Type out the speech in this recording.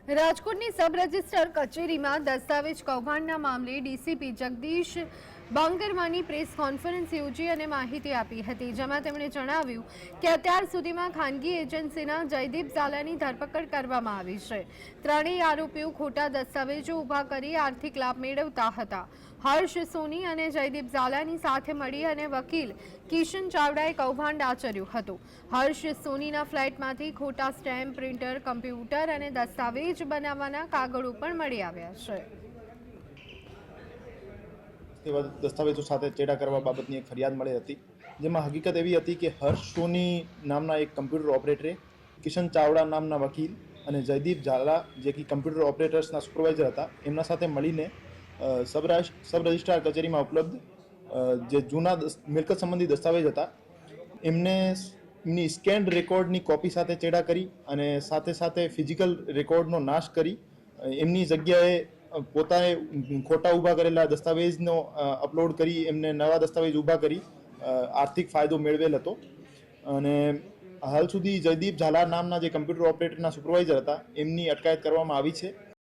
રાજકોટની sub registrar કચેરીમાં દસ્તાવેજ કૌભાંડના મામલે ડીસીપી જગદીશ બાંગરમાની પ્રેસ કોન્ફરન્સ યોજી અને માહિતી આપી હતી, જેમાં તેમણે જણાવ્યું કે અત્યાર સુધીમાં ખાનગી એજન્સીના જયદીપ ઝાલાની ધરપકડ કરવામાં આવી છે। ત્રણેય આરોપીઓ ખોટા દસ્તાવેજો ઊભા કરી આર્થિક લાભ મેળવતા હતા। હર્ષ સોની અને જયદીપ ઝાલાની સાથે મળી અને વકીલ કિશન ચાવડાએ કૌભાંડ આચર્યું હતું। હર્ષ સોનીના ફ્લેટમાંથી ખોટા સ્ટેમ્પ, પ્રિન્ટર, કમ્પ્યુટર અને દસ્તાવેજ બનાવવાના કાગળો પણ મળી આવ્યા છે। તેવા દસ્તાવેજો સાથે ચેડા કરવા બાબતની એક ફરિયાદ મળી હતી, જેમાં હકીકત એવી હતી કે હર્ષ સોની નામના એક કમ્પ્યુટર ઓપરેટરે કિશન ચાવડા નામના વકીલ અને જયદીપ ઝાલા જે કે કમ્પ્યુટર ઓપરેટર્સના સુપરવાઇઝર હતા, એમના સાથે મળીને સબ રજિસ્ટ્રાર કચેરીમાં ઉપલબ્ધ જે જૂના મિલકત સંબંધી દસ્તાવેજ હતા એમની સ્કેન્ડ રેકોર્ડની કોપી સાથે ચેડા કરી અને સાથે સાથે ફિઝિકલ રેકોર્ડનો નાશ કરી એમની જગ્યાએ પોતાએ ખોટા ઊભા કરેલા દસ્તાવેજનો અપલોડ કરી એમને નવા દસ્તાવેજ ઊભા કરી આર્થિક ફાયદો મેળવેલ હતો। અને હાલ સુધી જયદીપ ઝાલા નામના જે કમ્પ્યુટર ઓપરેટરના સુપરવાઇઝર હતા એમની અટકાયત કરવામાં આવી છે।